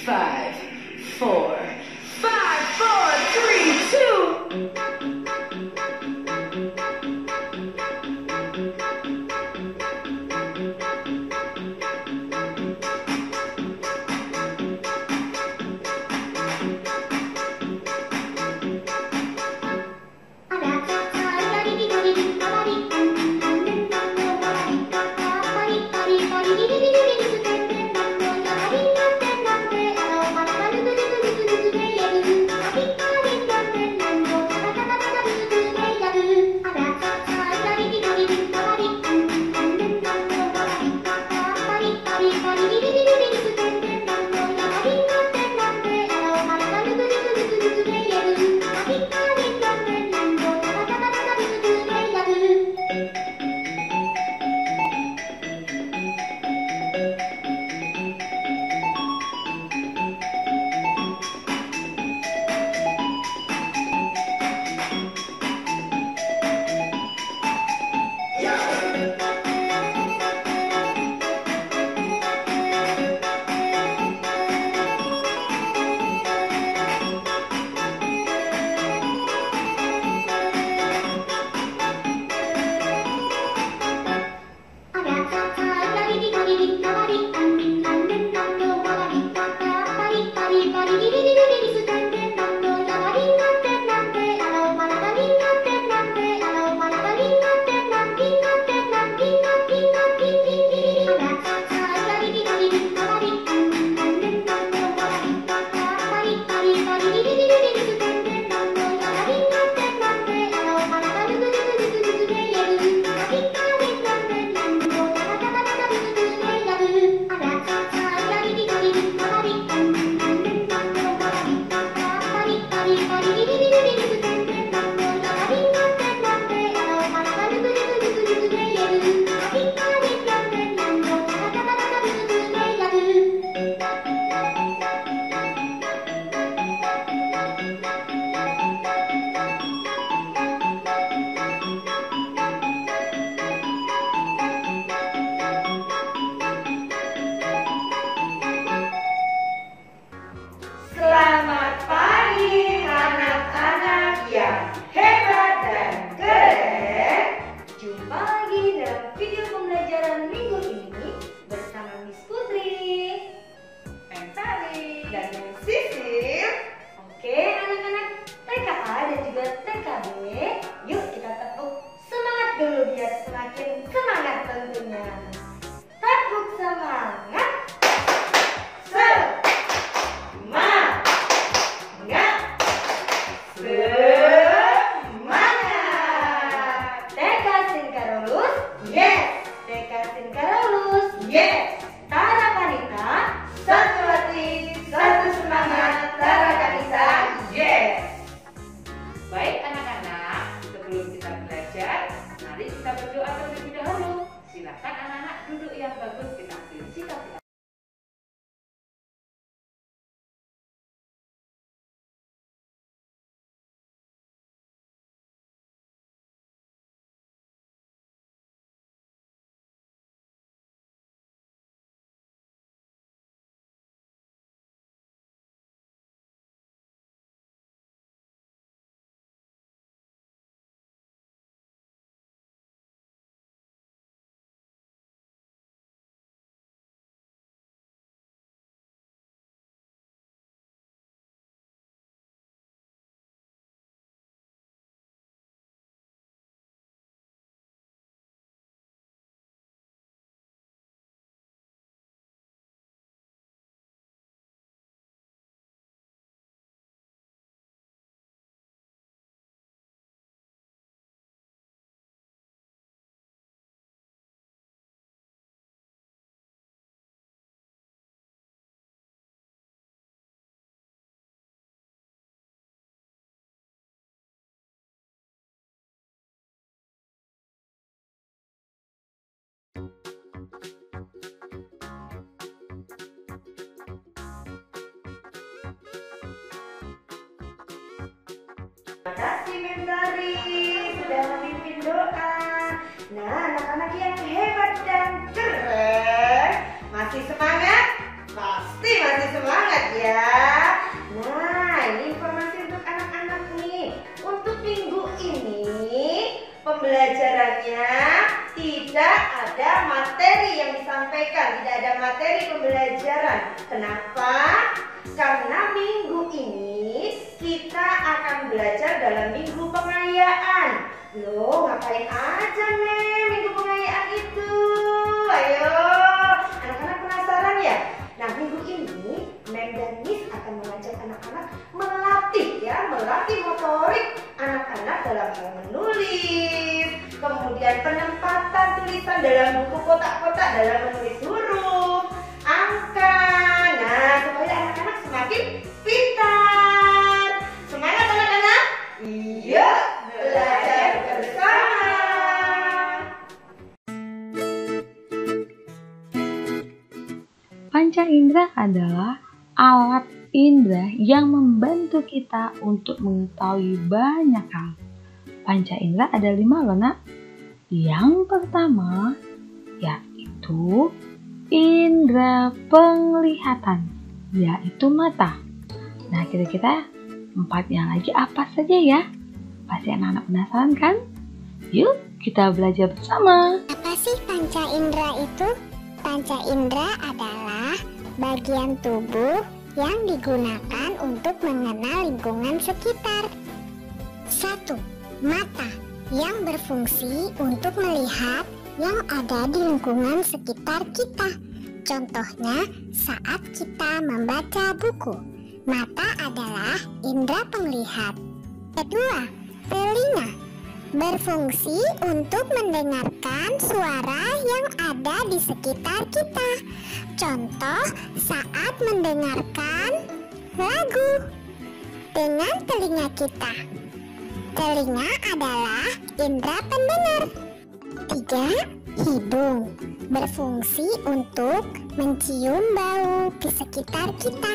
5, 4, 5, 4, 3, 2. Selamat pagi anak-anak yang hebat dan keren. Jumpa lagi dalam video pembelajaran minggu ini bersama Miss Putri, Mentari, dan Miss Sisil. Oke anak-anak TKA dan juga TKB, yuk kita tepuk semangat dulu biar semakin semangat tentunya. Tepuk semangat. baik anak-anak, sebelum kita belajar, mari kita berdoa terlebih dahulu. Silakan anak-anak duduk yang bagus, kita ambil sikap. Terima kasih Mentari sudah memimpin doa. Nah, anak-anak yang hebat dan keren, masih semangat? Pasti masih semangat ya. sampaikan, tidak ada materi pembelajaran. Kenapa? Karena minggu ini kita akan belajar dalam minggu pengayaan. Loh, ngapain aja nih minggu pengayaan itu? Ayo, anak-anak penasaran ya? Nah, minggu ini Mem dan Miss akan mengajak anak-anak melatih motorik anak-anak dalam hal menulis, kemudian penempatan tulisan dalam buku kotak-kotak dalam menulis huruf, angka. Nah, supaya anak-anak semakin pintar. Semangat anak-anak? Iya, belajar bersama. Panca indera adalah alat indera yang membantu kita untuk mengetahui banyak hal. Panca indera ada 5 loh nak. Yang pertama yaitu indera penglihatan, yaitu mata. Nah, kira-kira 4 yang lagi apa saja ya? Pasti anak-anak penasaran kan? Yuk kita belajar bersama. Apa sih panca indera itu? Panca indera adalah bagian tubuh yang digunakan untuk mengenal lingkungan sekitar. 1. Mata yang berfungsi untuk melihat yang ada di lingkungan sekitar kita. Contohnya saat kita membaca buku. Mata adalah indera penglihat. 2. Telinga berfungsi untuk mendengarkan suara yang ada di sekitar kita. Contoh saat mendengarkan lagu dengan telinga kita. Telinga adalah indera pendengar. 3. Hidung berfungsi untuk mencium bau di sekitar kita.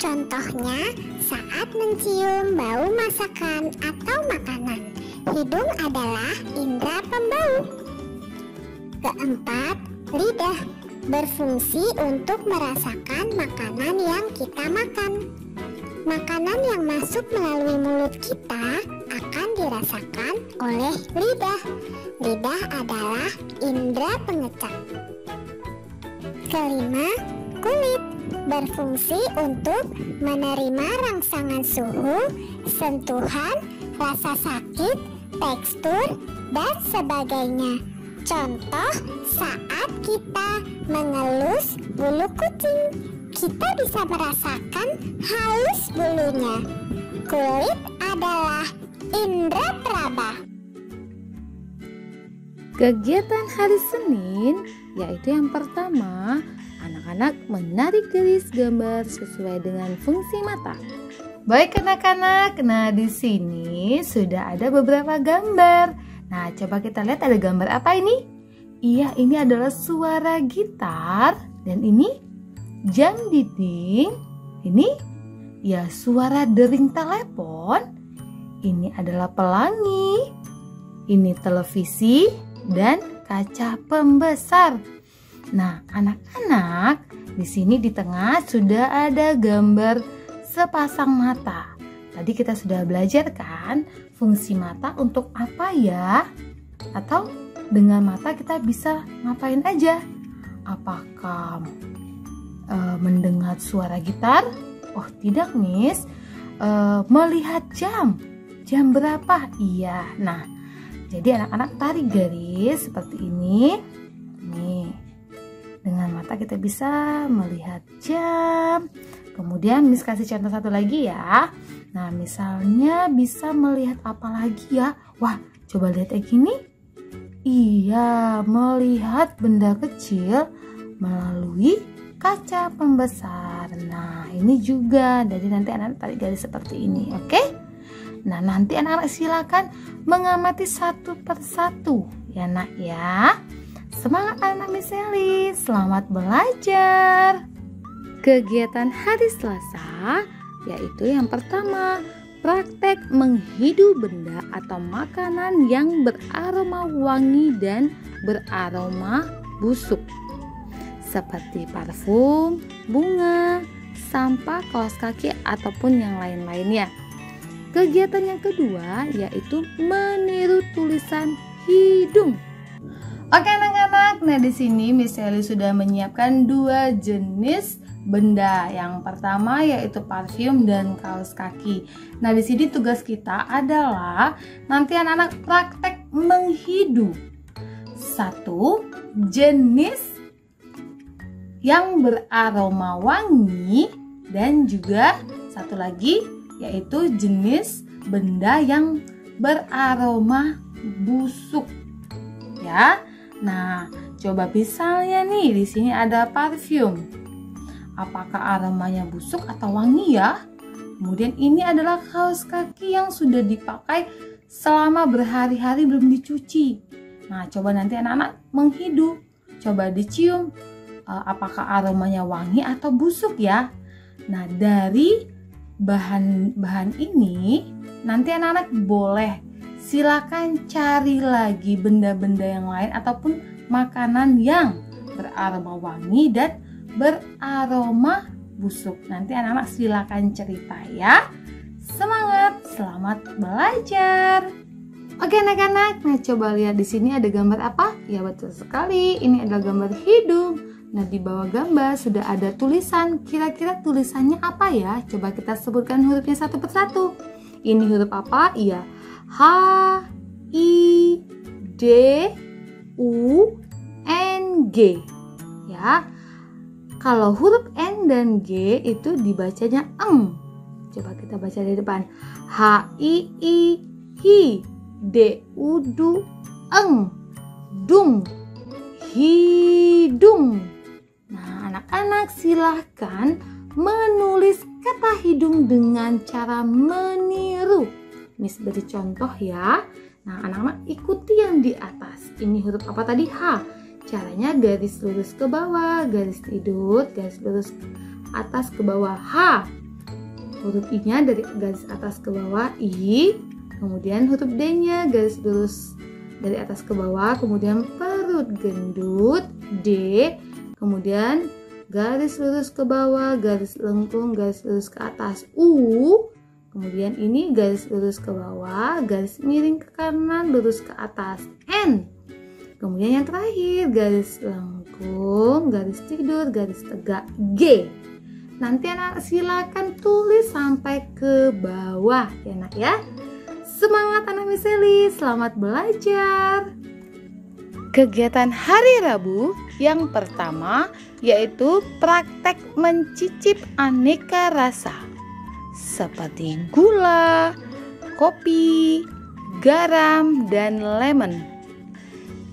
Contohnya saat mencium bau masakan atau makanan. Hidung adalah indera pembau. 4. Lidah berfungsi untuk merasakan makanan yang kita makan. Makanan yang masuk melalui mulut kita akan dirasakan oleh lidah. Lidah adalah indera pengecap. 5. Kulit berfungsi untuk menerima rangsangan suhu, sentuhan, rasa sakit, tekstur, dan sebagainya. Contoh saat kita mengelus bulu kucing, kita bisa merasakan halus bulunya. Kulit adalah indera peraba. Kegiatan hari Senin yaitu yang pertama, anak-anak menarik garis gambar sesuai dengan fungsi mata. Baik anak-anak, nah di sini sudah ada beberapa gambar. Nah, coba kita lihat ada gambar apa ini? Iya, ini adalah suara gitar dan ini jam dinding. Ini ya suara dering telepon. Ini adalah pelangi. Ini televisi dan kaca pembesar. Nah, anak-anak, di sini di tengah sudah ada gambar sepasang mata. Tadi kita sudah belajar kan fungsi mata untuk apa ya? Atau dengan mata kita bisa ngapain aja? Apakah mendengar suara gitar? Oh tidak Miss, melihat jam berapa? Iya. Nah, jadi anak-anak tarik garis seperti ini. Nih, dengan mata kita bisa melihat jam. Kemudian Miss kasih contoh satu lagi ya. Nah, misalnya bisa melihat apa lagi ya? Wah, coba lihat kayak gini. Iya, melihat benda kecil melalui kaca pembesar. Nah, ini juga. Jadi nanti anak-anak tarik garis seperti ini, oke? Nah, nanti anak-anak silakan mengamati satu persatu ya nak ya. Semangat anak Miss Sally, selamat belajar. Kegiatan hari Selasa yaitu yang pertama, praktek menghidu benda atau makanan yang beraroma wangi dan beraroma busuk seperti parfum, bunga, sampah, kaos kaki ataupun yang lain-lainnya. Kegiatan yang kedua yaitu meniru tulisan hidung. Oke anak-anak, anak-anak, nah di sini Miss Sally sudah menyiapkan 2 jenis benda. Yang pertama yaitu parfum dan kaos kaki. Nah, di sini tugas kita adalah nanti anak-anak praktek menghidu 1 jenis yang beraroma wangi dan juga 1 lagi yaitu jenis benda yang beraroma busuk. Ya. Nah, coba misalnya nih di sini ada parfum. Apakah aromanya busuk atau wangi ya? Kemudian ini adalah kaos kaki yang sudah dipakai selama berhari-hari belum dicuci. Nah, coba nanti anak-anak menghidu. Coba dicium. Apakah aromanya wangi atau busuk ya? Nah, dari bahan-bahan ini nanti anak-anak boleh silakan cari lagi benda-benda yang lain ataupun makanan yang beraroma wangi dan beraroma busuk. Nanti anak-anak silakan cerita ya. Semangat, selamat belajar. Oke anak-anak, nah coba lihat di sini ada gambar apa? Ya betul sekali, ini adalah gambar hidung. Nah di bawah gambar sudah ada tulisan. Kira-kira tulisannya apa ya? Coba kita sebutkan hurufnya satu persatu. Ini huruf apa? Iya, H, I, D, U, N, G. Ya. Kalau huruf N dan G itu dibacanya eng. Coba kita baca dari depan. H, I, hi, D, U, du, eng, dung, hidung. Nah, anak-anak silahkan menulis kata hidung dengan cara meniru. Miss beri contoh ya. Nah, anak-anak ikuti yang di atas. Ini huruf apa tadi? H. Caranya garis lurus ke bawah, garis tidur, garis lurus atas ke bawah. H. Huruf I-nya dari garis atas ke bawah, I. Kemudian huruf D-nya garis lurus dari atas ke bawah, kemudian perut gendut, D. Kemudian garis lurus ke bawah, garis lengkung, garis lurus ke atas, U. Kemudian ini garis lurus ke bawah, garis miring ke kanan, lurus ke atas, N. Kemudian yang terakhir garis lengkung, garis tidur, garis tegak, G. Nanti anak silakan tulis sampai ke bawah ya nak ya. Semangat anak Miss Sally, selamat belajar. Kegiatan hari Rabu yang pertama yaitu praktek mencicip aneka rasa seperti gula, kopi, garam, dan lemon.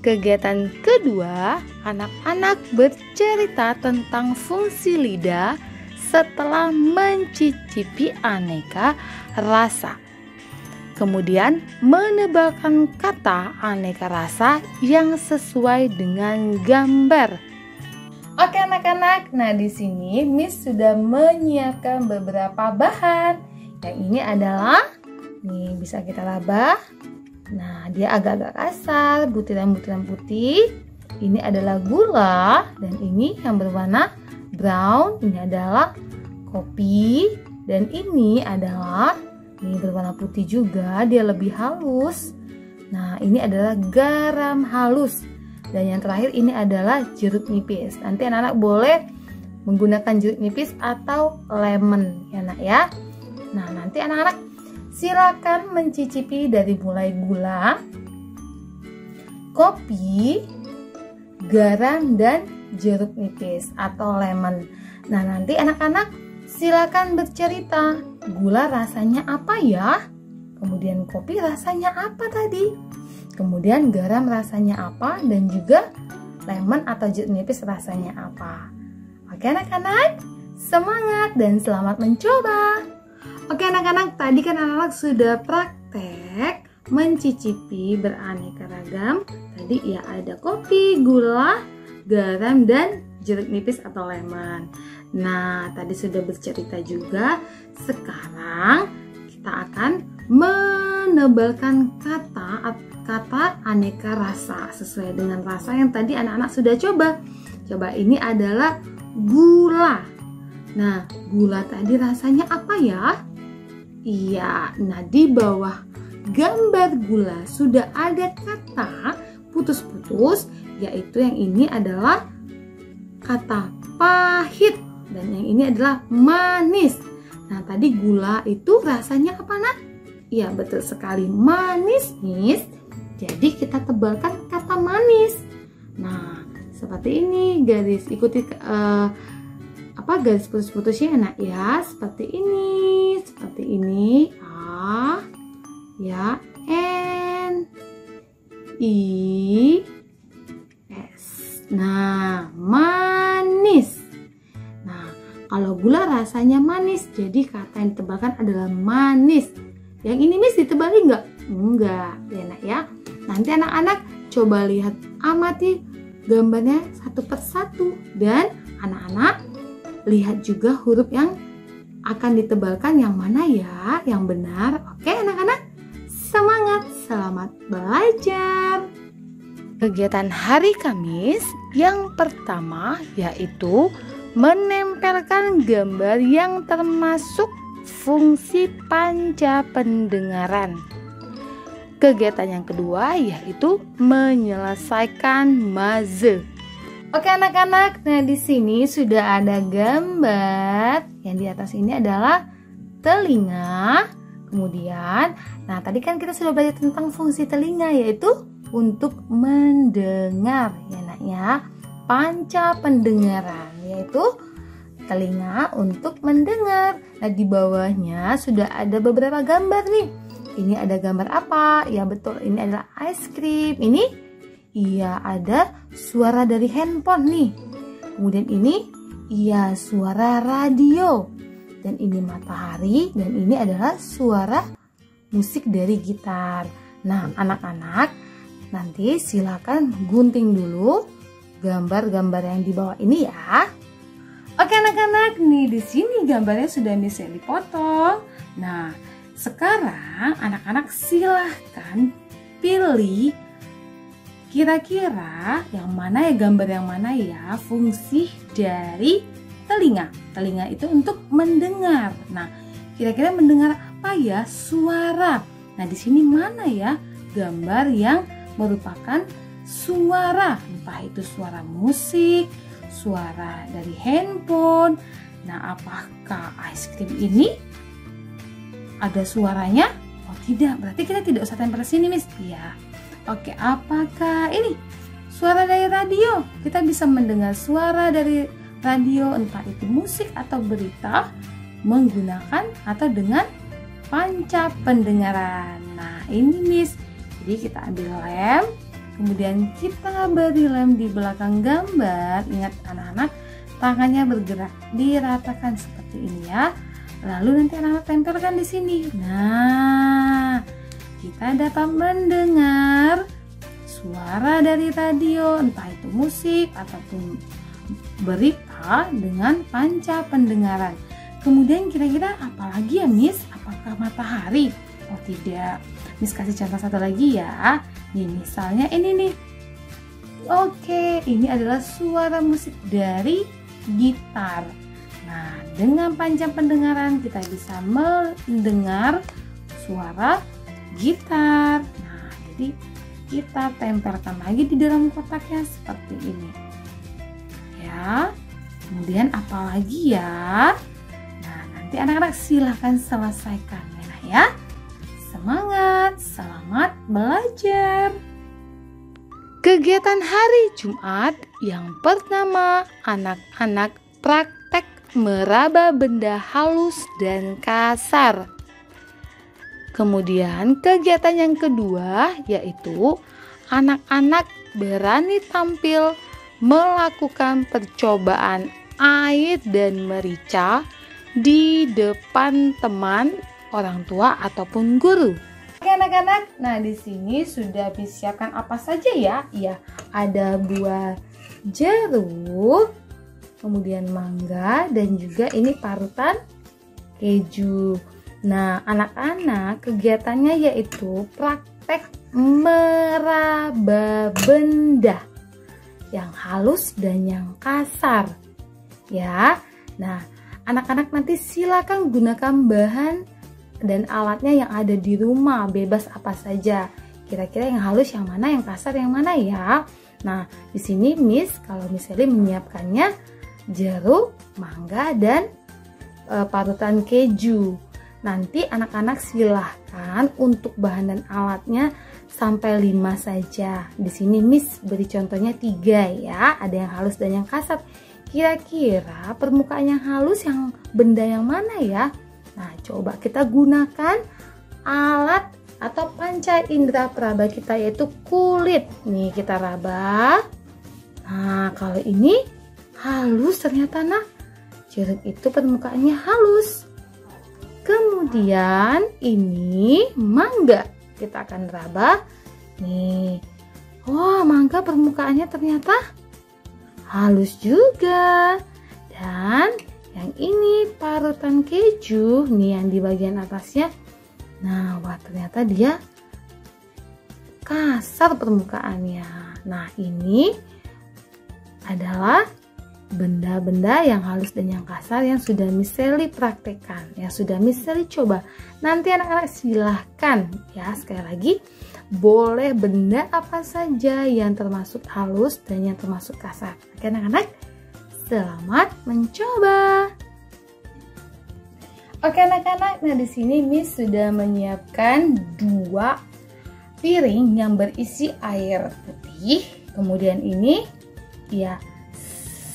Kegiatan kedua, anak-anak bercerita tentang fungsi lidah setelah mencicipi aneka rasa. Kemudian menebalkan kata aneka rasa yang sesuai dengan gambar. Oke anak-anak, nah di sini Miss sudah menyiapkan beberapa bahan. Yang ini adalah, nih bisa kita raba. Nah, dia agak-agak kasar, butiran-butiran putih. Ini adalah gula dan ini yang berwarna brown. Ini adalah kopi dan ini adalah berwarna putih juga, dia lebih halus. Nah, ini adalah garam halus. Dan yang terakhir ini adalah jeruk nipis. Nanti anak-anak boleh menggunakan jeruk nipis atau lemon ya nak ya. Nah, nanti anak-anak silakan mencicipi dari mulai gula, kopi, garam, dan jeruk nipis atau lemon. Nah, nanti anak-anak silakan bercerita, gula rasanya apa ya? Kemudian kopi rasanya apa tadi? Kemudian garam rasanya apa? Dan juga lemon atau jeruk nipis rasanya apa? Oke anak-anak, semangat dan selamat mencoba. Oke anak-anak, tadi kan anak-anak sudah praktek mencicipi beraneka ragam. Tadi ya ada kopi, gula, garam, dan jeruk nipis atau lemon. Nah, tadi sudah bercerita juga. Sekarang kita akan menebalkan kata aneka rasa sesuai dengan rasa yang tadi anak-anak sudah coba. Coba ini adalah gula. Nah, gula tadi rasanya apa ya? Iya, nah di bawah gambar gula sudah ada kata putus-putus yaitu yang ini adalah kata pahit dan yang ini adalah manis. Nah, tadi gula itu rasanya apa, Nak? Iya, betul sekali, manis, Miss. Jadi kita tebalkan kata manis. Nah, seperti ini garis, ikuti garis putus-putusnya, Nak ya. Seperti ini. A, ya, N, I, S. Nah, manis. Nah, kalau gula rasanya manis, jadi kata yang ditebalkan adalah manis. Yang ini Miss ditebali nggak? Enggak, ya Nak ya. Nanti anak-anak coba lihat, amati gambarnya satu persatu, dan anak-anak lihat juga huruf yang akan ditebalkan yang mana ya, yang benar. Oke anak-anak, semangat, selamat belajar. Kegiatan hari Kamis yang pertama yaitu menempelkan gambar yang termasuk fungsi panca pendengaran. Kegiatan yang kedua yaitu menyelesaikan maze. Oke anak-anak, nah di sini sudah ada gambar. Yang di atas ini adalah telinga. Kemudian, nah tadi kan kita sudah belajar tentang fungsi telinga, yaitu untuk mendengar ya Nak ya. Panca pendengaran, yaitu telinga untuk mendengar. Nah di bawahnya sudah ada beberapa gambar nih. Ini ada gambar apa? Ya betul, ini adalah ice cream. Ini iya ada suara dari handphone nih. Kemudian ini iya suara radio. Dan ini matahari, dan ini adalah suara musik dari gitar. Nah anak-anak, nanti silakan gunting dulu gambar-gambar yang di bawah ini ya. Oke anak-anak, nih di sini gambarnya sudah bisa dipotong. Nah, sekarang anak-anak silahkan pilih kira-kira yang mana ya, gambar yang mana ya fungsi dari telinga. Telinga itu untuk mendengar. Nah, kira-kira mendengar apa ya? Suara. Nah, di sini mana ya gambar yang merupakan suara? Entah itu suara musik, suara dari handphone. Nah, apakah ice cream ini ada suaranya? Oh tidak, berarti kita tidak usah tempel sini Miss. Ya. Oke, apakah ini suara dari radio? Kita bisa mendengar suara dari radio, entah itu musik atau berita, menggunakan atau dengan panca pendengaran. Nah ini Miss, jadi kita ambil lem, kemudian kita beri lem di belakang gambar. Ingat anak-anak, tangannya bergerak, diratakan seperti ini ya. Lalu nanti anak-anak tempelkan di sini. Nah, kita dapat mendengar suara dari radio, entah itu musik ataupun berita dengan panca pendengaran. Kemudian kira-kira apa lagi ya Miss? Apakah matahari? Oh tidak. Miss kasih contoh satu lagi ya. Nih misalnya ini nih. Oke, ini adalah suara musik dari gitar. Nah, dengan panca pendengaran kita bisa mendengar suara gitar. Nah, jadi kita tempelkan lagi di dalam kotaknya seperti ini. Ya. Kemudian apa lagi ya? Nah, nanti anak-anak silahkan selesaikan ya. Semangat, selamat belajar. Kegiatan hari Jumat yang pertama, anak-anak praktek meraba benda halus dan kasar. Kemudian kegiatan yang kedua yaitu anak-anak berani tampil melakukan percobaan air dan merica di depan teman, orang tua ataupun guru. Oke anak-anak, nah di sini sudah disiapkan apa saja ya? Ya, ada buah jeruk, kemudian mangga, dan juga ini parutan keju. Nah, anak-anak kegiatannya yaitu praktek meraba benda yang halus dan yang kasar. Ya. Nah, anak-anak nanti silakan gunakan bahan dan alatnya yang ada di rumah, bebas apa saja. Kira-kira yang halus yang mana, yang kasar yang mana ya? Nah, di sini Miss kalau misalnya menyiapkannya jeruk, mangga, dan parutan keju. Nanti anak-anak silahkan untuk bahan dan alatnya sampai 5 saja. Di sini Miss beri contohnya 3 ya. Ada yang halus dan yang kasar. Kira-kira permukaan yang halus yang benda yang mana ya? Nah, coba kita gunakan alat atau panca indera peraba kita, yaitu kulit. Nih, kita raba. Nah, kalau ini halus ternyata nak. Jeruk itu permukaannya halus. Kemudian ini mangga, kita akan raba. Nih, wah, mangga permukaannya ternyata halus juga. Dan yang ini parutan keju, nih yang di bagian atasnya. Nah, wah, ternyata dia kasar permukaannya. Nah, ini adalah benda-benda yang halus dan yang kasar yang sudah Miss Sally praktekkan, yang sudah Miss Sally coba. Nanti anak-anak silahkan ya, sekali lagi boleh benda apa saja yang termasuk halus dan yang termasuk kasar. Oke anak-anak, selamat mencoba. Oke anak-anak, nah di sini Miss sudah menyiapkan 2 piring yang berisi air putih. Kemudian ini ya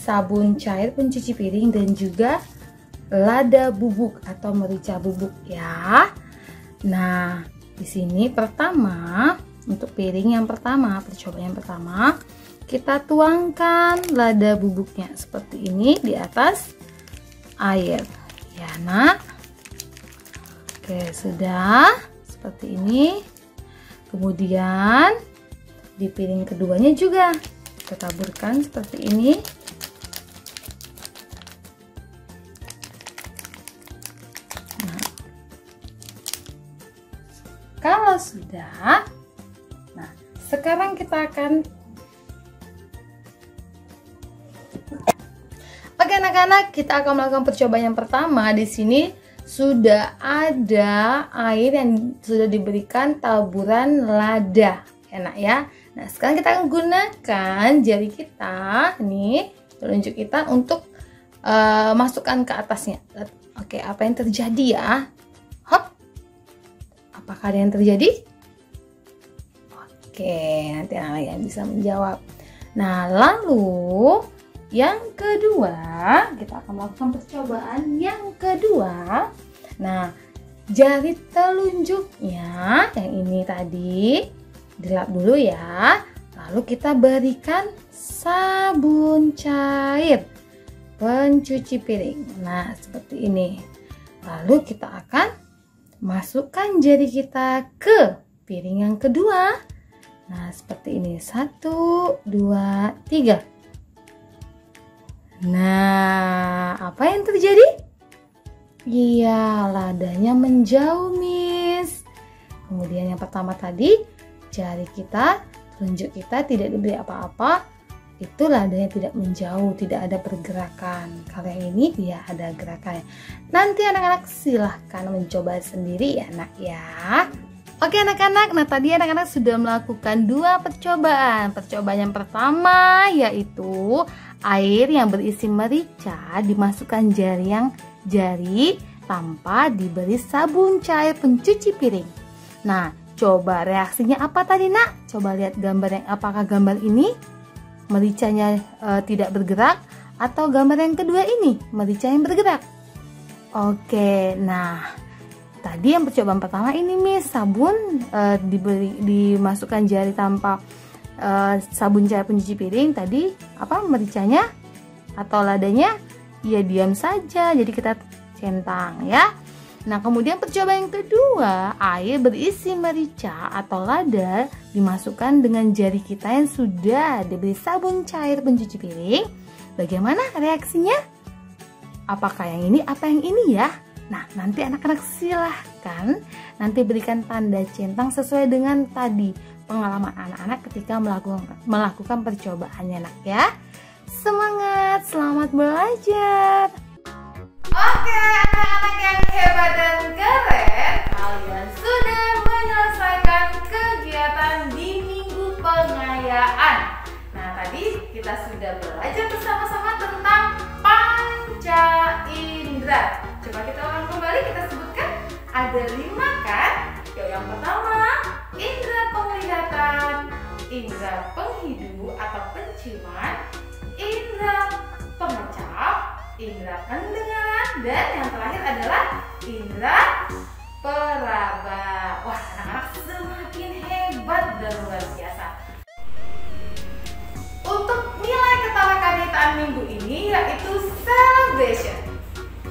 sabun cair pencuci piring dan juga lada bubuk atau merica bubuk ya. Nah, di sini pertama untuk piring yang pertama, percobaan yang pertama, kita tuangkan lada bubuknya seperti ini di atas air. Ya, Nak. Oke, sudah seperti ini. Kemudian di piring keduanya juga kita taburkan seperti ini. Kalau sudah, nah sekarang kita akan Oke anak-anak, kita akan melakukan percobaan yang pertama. Di sini sudah ada air yang sudah diberikan taburan lada, enak ya. Nah sekarang kita akan gunakan jari kita, nih telunjuk kita untuk masukkan ke atasnya. Oke, apa yang terjadi ya? Hop. Apakah ada yang terjadi? Oke, nanti anak-anak yang bisa menjawab. Nah, lalu yang kedua, kita akan melakukan percobaan yang kedua. Nah, jari telunjuknya yang ini tadi dilap dulu ya. Lalu kita berikan sabun cair pencuci piring. Nah, seperti ini. Lalu kita akan masukkan jari kita ke piring yang kedua. Nah, seperti ini. 1, 2, 3. Nah, apa yang terjadi? Iya, ladanya menjauh, Miss. Kemudian yang pertama tadi, jari kita, telunjuk kita tidak diberi apa-apa. Itu ladanya tidak menjauh, tidak ada pergerakan. Kalau yang ini dia ada gerakannya. Nanti anak-anak silahkan mencoba sendiri ya nak ya. Oke anak-anak, nah tadi anak-anak sudah melakukan 2 percobaan. Percobaan yang pertama yaitu air yang berisi merica dimasukkan jari tanpa diberi sabun cair pencuci piring. Nah, coba reaksinya apa tadi nak? Coba lihat gambar yang apakah gambar ini mericanya tidak bergerak atau gambar yang kedua ini merica yang bergerak. Oke, nah tadi yang percobaan pertama ini Miss sabun dimasukkan jari tanpa sabun cair pencuci piring. Tadi apa mericanya atau ladanya ya diam saja, jadi kita centang ya. Nah kemudian percobaan yang kedua, air berisi merica atau lada dimasukkan dengan jari kita yang sudah diberi sabun cair pencuci piring. Bagaimana reaksinya? Apakah yang ini apa yang ini ya? Nah nanti anak-anak silahkan nanti berikan tanda centang sesuai dengan tadi pengalaman anak-anak ketika melakukan percobaannya nak ya. Semangat, selamat belajar. Oke anak-anak yang hebat dan keren, kalian sudah menyelesaikan kegiatan di minggu pengayaan. Nah kita sudah belajar bersama-sama tentang panca indera. Coba kita ulang kembali, kita sebutkan ada 5 kan? Yang pertama, indera penglihatan, indera penghidu atau penciuman, indera pengecap, indera pendengaran, dan yang terakhir adalah indera peraba. Wah, anak-anak semakin hebat dan luar biasa. Untuk nilai ketawa kagetan minggu ini yaitu celebration.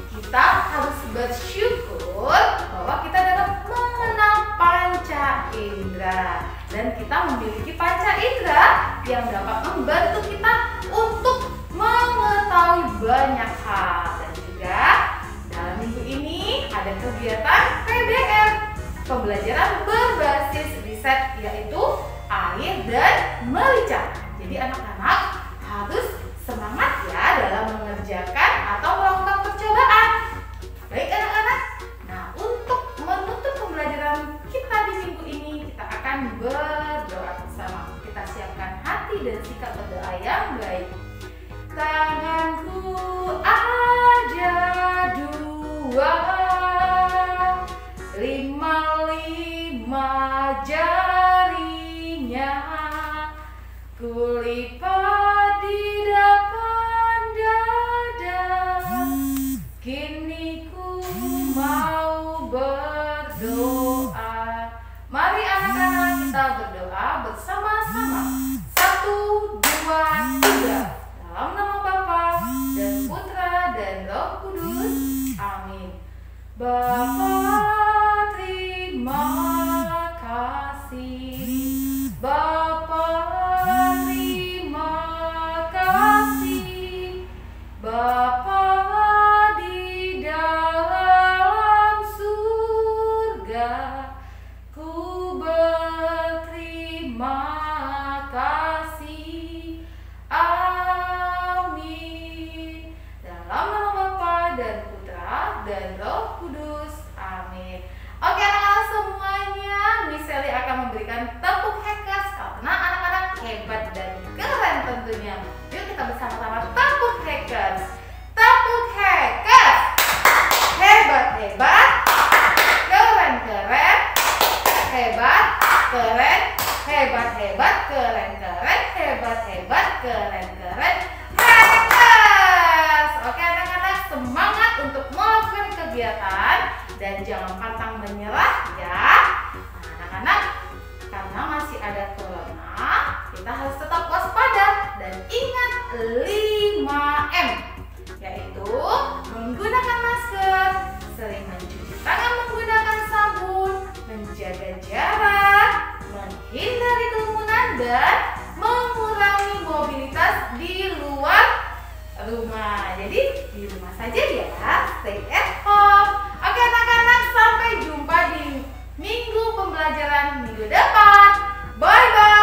Kita harus bersyukur bahwa kita dapat mengenal panca indera dan kita memiliki panca indera yang dapat membantu kita untuk mengetahui banyak hal. Dan juga dalam minggu ini ada kegiatan PBR, pembelajaran berbasis riset, yaitu air dan merica. Jadi anak-anak harus semangat ya dalam mengerjakan atau melakukan percobaan. Baik anak-anak, nah untuk menutup pembelajaran kita di minggu ini, kita akan berdoa bersama. Kita siapkan hati dan sikap berdoa yang baik. Tanganku ada 2, 5 jarinya, kulipat di depan dada. Kini ku mau berdoa. Mari anak-anak kita berdoa bersama-sama. 1, 2, 3. Dalam nama Bapa dan Putra dan Roh Kudus. Amin. Bapa, terima kasih. Bapa, terima kasih. Bapa di dalam surga, ku berterima kasih. Amin. Dalam nama Bapa dan Putra dan Roh Kudus. Amin. Oke anak-anak semuanya, Miss Sally akan memberikan tepuk hackers karena anak-anak hebat dan keren tentunya. Yuk kita bersama-sama tepuk hackers. Tepuk hackers. Hebat-hebat, keren-keren, hebat, keren, hebat-hebat, keren-keren, hebat-hebat, keren-keren, hackers. Oke anak-anak, semangat untuk melakukan kegiatan dan jangan pantang menyerah ya. Nah, anak-anak, karena masih ada corona, kita harus tetap waspada dan ingat 5M, yaitu menggunakan masker, sering mencuci tangan menggunakan sabun, menjaga jarak, menghindari kerumunan, dan mengurangi mobilitas di luar rumah. Jadi di rumah saja ya, stay at home. Oke anak-anak, sampai jumpa di minggu pembelajaran minggu depan. Bye bye.